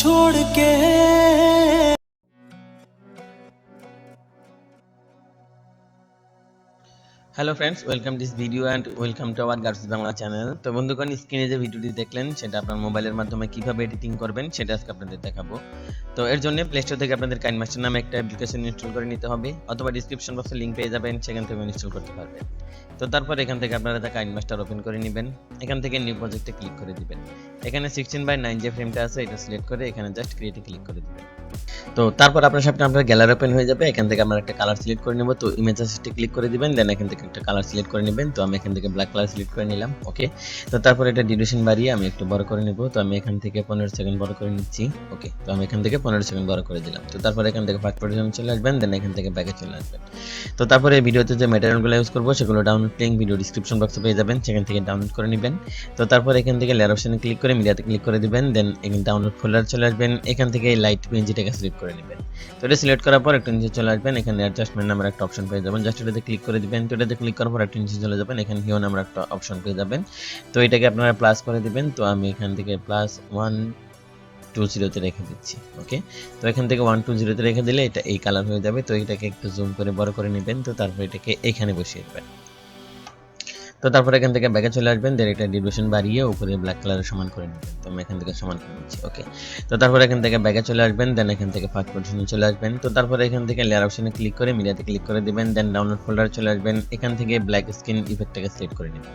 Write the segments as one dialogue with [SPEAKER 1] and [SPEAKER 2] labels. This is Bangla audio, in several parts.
[SPEAKER 1] छोड़ के।
[SPEAKER 2] Hello friends, welcome this video and welcome to our graphics Bangla channel. তো বন্ধুগণ, স্ক্রিনে যে ভিডিওটি দেখলেন সেটা আপনার মোবাইলের মাধ্যমে কিভাবে এডিটিং করবেন সেটা আজকে আপনাদের দেখাবো। তো এর জন্য প্লে স্টোর থেকে আপনাদের KineMaster নামে একটা অ্যাপ্লিকেশন ইনস্টল করে নিতে হবে, অথবা ডিসক্রিপশন বক্সে লিংক পেয়ে যাবেন, সেখান থেকে ইনস্টল করতে পারবেন। তো তারপর এখান থেকে আপনারা KineMaster ওপেন করে নেবেন, এখান থেকে নিউ প্রজেক্টে ক্লিক করে দিবেন। এখানে 16:9 যে ফ্রেমটা আছে এটা সিলেক্ট করে এখানে জাস্ট ক্রিয়েটে ক্লিক করে দিবেন। তো তারপর আপনার সামনে আপনার গ্যালারি ওপেন হয়ে যাবে। এখান থেকে আমরা একটা কালার সিলেক্ট করে নেব। তো ইমেজ অ্যাসেটে ক্লিক করে দিবেন, দেন এখান থেকে একটা কালার সিলেক্ট করে নেবেন। তো আমি এখান থেকে ব্ল্যাক কালার সিলেক্ট করে নিলাম। ওকে, তো তারপর এটা ডিউরেশন বাড়িয়ে আমি একটু বড় করে নেব। তো আমি এখান থেকে 15 সেকেন্ড বড় করে নিচ্ছি। ওকে, তো আমি এখান থেকে 15 সেকেন্ড বড় করে দিলাম। তো তারপর এখান থেকে ফার্স্ট পজিশনে চলে আসবেন, দেন এখান থেকে ব্যাকে চলে আসবেন। তো তারপরে এই ভিডিওতে যে ম্যাটেরিয়ালগুলো ইউজ করব সেগুলো ডাউনলোড লিংক ভিডিও ডিসক্রিপশন বক্সে পেয়ে যাবেন, সেখান থেকে ডাউনলোড করে নেবেন। তো তারপর এখান থেকে লেয়ার অপশনে ক্লিক করে মিডিয়াতে ক্লিক করে দিবেন, দেন এখানে ডাউনলোড ফোল্ডার চলে আসবেন। এখান থেকে এই লাইট পিএনজিটাকে সিলেক্ট করে নেবেন। তো এটা সিলেক্ট করার পর একটু নিচে চলে আসবেন, এখানে অ্যাডজাস্টমেন্ট নামের একটা অপশন পেয়ে যাবেন, জাস্ট এটাতে ক্লিক করে দিবেন। তো এটাতে ক্লিক করার পর একটু নিচে চলে যাবেন, এখানে হিও নামের একটা অপশন পেয়ে যাবেন। তো এটাকে আপনারা প্লাস করে দিবেন। তো আমি এখান থেকে +120 তে রেখে দিচ্ছি। ওকে, তো এখান থেকে 120 তে রেখে দিলে এটা এই কালার হয়ে যাবে। তো এটাকে একটু জুম করে বড় করে নেবেন। তো তারপর এটাকে এখানে বসিয়ে দেবেন। তো তারপর এখান থেকে ব্যাকে চলে আসবেন, দেন এটা ডিউরেশন বাড়িয়ে উপরে ব্ল্যাক কালারের সমান করে নেবেন। তো আমি এখান থেকে সমান করে নিচ্ছি। ওকে, তো তারপর এখান থেকে ব্যাকে চলে আসবেন, দেন এখান থেকে ফার্স্ট পজিশনে চলে আসবেন। তো তারপর এখান থেকে লেয়ার অপশনে ক্লিক করে মিডিয়াতে ক্লিক করে দিবেন, দেন ডাউনলোড ফোল্ডারে চলে আসবেন। এখান থেকে ব্ল্যাক স্ক্রিন ইফেক্টটাকে সিলেক্ট করে নেবেন।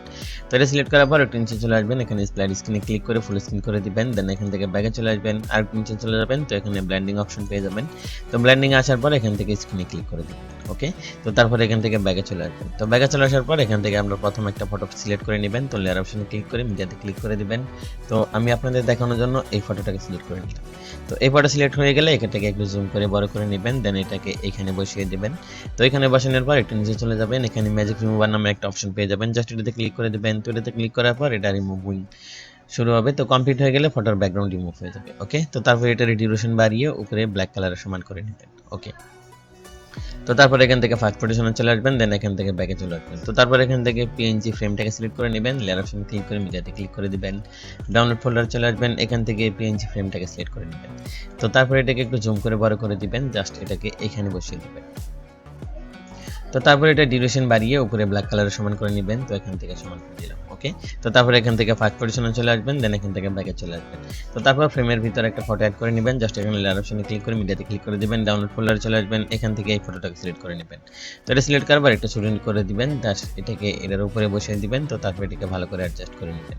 [SPEAKER 2] তো এটা সিলেক্ট করার পর একটু নিচে চলে আসবেন, এখানে স্প্লাইড স্ক্রিনে ক্লিক করে ফুল স্ক্রিন করে দিবেন, দেন এখান থেকে ব্যাকে চলে আসবেন, আর নিচে চলে যাবেন। তো এখানে ব্লেন্ডিং অপশন পেয়ে যাবেন। তো ব্লেন্ডিং আসার পর এখান থেকে স্ক্রিনে ক্লিক করে দিবেন। ওকে, তো তারপর এখান থেকে ব্যাকে চলে আসবেন। তো ব্যাকে চলে আসার পর এখান থেকে আমরা প্রথম একটা ফটো সিলেক্ট করে নেবেন। তো লেয়ার অপশনে ক্লিক করে মিডিয়াতে ক্লিক করে দিবেন। তো আমি আপনাদের দেখানোর জন্য এই ফটোটাকে সিলেক্ট করে নিলাম। তো এই ফটো সিলেক্ট হয়ে গেলে এখানটাকে একটু জুম করে বড় করে নেবেন, দেন এটাকে এখানে বসিয়ে দিবেন। তো এখানে বসানোর পর একটু নিচে চলে যাবেন, এখানে ম্যাজিক রিমুভার নামে একটা অপশন পেয়ে যাবেন, জাস্ট এটাতে ক্লিক করে দিবেন। তো এটাতে ক্লিক করার পর এটা রিমুভিং শুরু হবে। তো কমপ্লিট হয়ে গেলে ফটোর ব্যাকগ্রাউন্ড রিমুভ হয়ে যাবে। ওকে, তো তারপর এটা ডিউরেশন বাড়িয়ে উপরে ব্ল্যাক কালারের সমান করে নেবেন। ওকে, তো তারপর এখান থেকে ফার্স্ট পজিশনে চলে আসবেন, দেন এখান থেকে ব্যাকে চলে আসবেন। তো তারপর এখান থেকে পিএনজি ফ্রেমটাকে সিলেক্ট করে নেবেন, লেয়ার অপশনে ক্লিক করে মিডিয়াতে ক্লিক করে দিবেন, ডাউনলোড ফোল্ডারে চলে আসবেন, এখান থেকে পিএনজি ফ্রেমটাকে সিলেক্ট করে নেবেন। তো তারপর এটাকে একটু জুম করে বড় করে দিবেন, জাস্ট এটাকে এখানে বসিয়ে দিবেন। তো তারপর এটা ডিউরেশন বাড়িয়ে উপরে ব্ল্যাক কালারের সমান করে নেবেন। তো এখান থেকে সমান করে দিলাম। ওকে, তো তারপর এখান থেকে ফার্স্ট পজিশনে চলে আসবেন, দেন এখান থেকে ব্যাকে চলে আসবেন। তো তারপর ফ্রেমের ভিতরে একটা ফটো অ্যাড করে নেবেন, জাস্ট এখানে লেয়ার অপশনে ক্লিক করে মিডিয়াতে ক্লিক করে দিবেন, ডাউনলোড ফোল্ডারে চলে আসবেন, এখান থেকে এই ফটোটাকে সিলেক্ট করে নেবেন। তো এটা সিলেক্ট করার পর একটু ছোট করে দিবেন, জাস্ট এটাকে এটার উপরে বসিয়ে দিবেন। তো তারপর এটাকে ভালো করে অ্যাডজাস্ট করে নেবেন।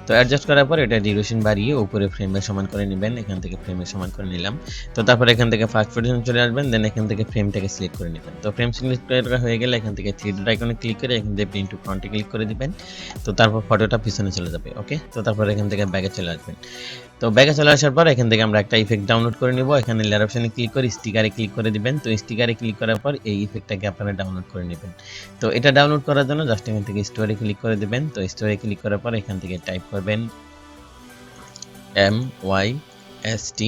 [SPEAKER 2] তো অ্যাডজাস্ট করার পর এটা ডিউরেশন বাড়িয়ে উপরে ফ্রেমের সমান করে নেবেন, এখান থেকে ফ্রেমের সমান করে নিলাম। তো তারপর এখান থেকে ফার্স্ট পজিশনে চলে আসবেন, দেন এখান থেকে ফ্রেমটাকে সিলেক্ট করে নেবেন। তো ফ্রেম সিলেক্ট করা হয়ে গেলে এখান থেকে থ্রি ডট আইকনে ক্লিক করে এখান থেকে প্রিন্ট টু ফ্রন্টে ক্লিক করে দিবেন। তো তারপর ফটোটা পিছনে চলে যাবে। ওকে, তো তারপর এখান থেকে ব্যাকে চলে আসবেন। তো ব্যাকে চলে আসার পর এখান থেকে আমরা একটা ইফেক্ট ডাউনলোড করে নিব, এখানে লেয়ার অপশনে ক্লিক করে স্টিকারে ক্লিক করে দিবেন। তো স্টিকারে ক্লিক করার পর এই ইফেক্টটাকে আপনারা ডাউনলোড করে নেবেন। তো এটা ডাউনলোড করার জন্য জাস্ট এখান থেকে স্টোরে ক্লিক করে দিবেন। তো স্টোরে ক্লিক করার পর এখান থেকে টাইপ করবেন MYST।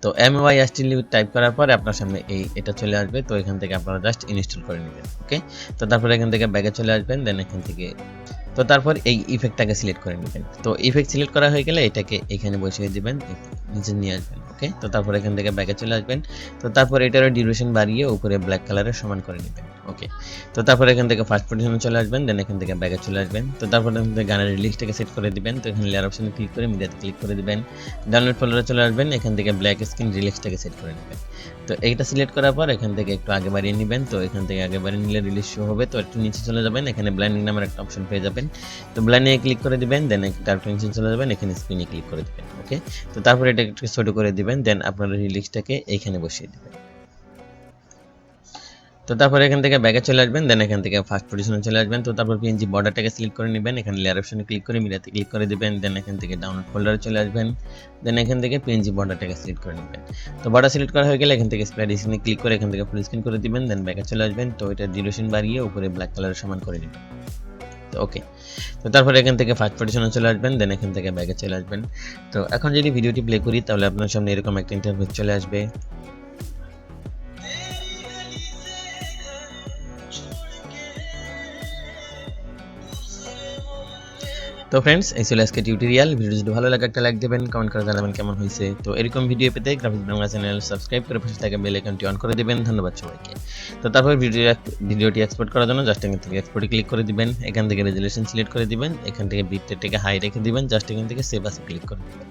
[SPEAKER 2] তো MYST টাইপ করার পরে আপনার সামনে এটা চলে আসবে। তো এখান থেকে আপনারা জাস্ট ইনস্টল করে নেবেন। ওকে, তো তারপর এখান থেকে ব্যাগে চলে আসবেন, দেন এখান থেকে তো তারপর এই ইফেক্টটাকে সিলেক্ট করে নেবেন। তো ইফেক্ট সিলেক্ট করা হয়ে গেলে এটাকে এখানে বসিয়ে দিবেন, নিচে নিয়ে আসবেন। ওকে, তো তারপর এখান থেকে ব্যাকে চলে আসবেন। তো তারপর এটার ডিউরেশন বাড়িয়ে উপরে ব্ল্যাক কালারের সমান করে নেবেন। ওকে, তো তারপর এখান থেকে ফার্স্ট পজিশনে চলে আসবেন, দেন এখান থেকে ব্যাকে চলে আসবেন। তো তারপর এখান থেকে গানের রিলিজটাকে সেট করে দিবেন। তো এখানে লেয়ার অপশনে ক্লিক করে মিডিয়াতে ক্লিক করে দিবেন, ডাউনলোড ফোল্ডারে চলে আসবেন, এখান থেকে ব্ল্যাক স্ক্রিন রিলিজটাকে সেট করে নেবেন। তো এইটা সিলেক্ট করার পর এখান থেকে একটু আগে বাড়িয়ে নেবেন। তো এখান থেকে আগে বাড়িয়ে নিলে রিলিজ শো হবে। তো একটু নিচে চলে যাবেন, এখানে ব্লেন্ডিং নামের একটা অপশন পেয়ে যাবেন। তো ব্লেন্ডিং এ ক্লিক করে দিবেন, দেন একটা নিচে চলে যাবেন, এখানে স্ক্রিনে ক্লিক করে দিবেন। ওকে, তো তারপর এটা একটু ছোট করে দিবেন, দেন আপনারা রিলিজটাকে এইখানে বসিয়ে দিবেন। তো তারপর এখান থেকে ব্যাকে চলে আসবেন, দেন এখান থেকে ফার্স্ট পজিশনে চলে আসবেন। তো তারপর পিএনজি বর্ডারটাকে সিলেক্ট করে নেবেন, এখানে লেয়ার অপশনে ক্লিক করে মিডিয়াতে ক্লিক করে দিবেন, দেন এখান থেকে ডাউনলোড ফোল্ডারে চলে আসবেন, দেন এখান থেকে পিএনজি বর্ডারটাকে সিলেক্ট করে নেবেন। তো বর্ডার সিলেক্ট করা হয়ে গেলে এখান থেকে স্প্লাইড স্ক্রিনে ক্লিক করে এখান থেকে ফুল স্ক্রিন করে দিবেন, দেন ব্যাকে চলে আসবেন। তো এটা ডিউরেশন বাড়িয়ে উপরে ব্ল্যাক কালারের সমান করে নেবেন। তো ওকে, তো তারপর এখান থেকে ফার্স্ট পজিশনে চলে আসবেন, দেন এখান থেকে ব্যাকে চলে আসবেন। তো এখন যদি ভিডিওটি প্লে করি তাহলে আপনার সামনে এরকম একটা ইন্টারফেস চলে আসবে। তো ফ্রেন্ডস, এই ছিল আজকে টিউটোরিয়াল। ভিডিও যদি ভালো লাগে একটা লাইক দেবেন, কমেন্ট করে জানাবেন কেমন হয়েছে। তো এরকম ভিডিও পেতে গ্রাফিক্স বাংলা চ্যানেল সাবস্ক্রাইব করে পাশে থাকা বেল আইকনটি অন করে দিবেন। ধন্যবাদ সবাইকে। তো তারপর ভিডিওটি এক্সপোর্ট করার জন্য জাস্ট এখান থেকে এক্সপোর্টে ক্লিক করে দিবেন। এখান থেকে রেজুলেশন সিলেক্ট করে দিবেন। এখান থেকে বিট রেটটাকে হাই রেখে দিবেন। জাস্ট এখান থেকে সেভ আসে ক্লিক করে দিবেন।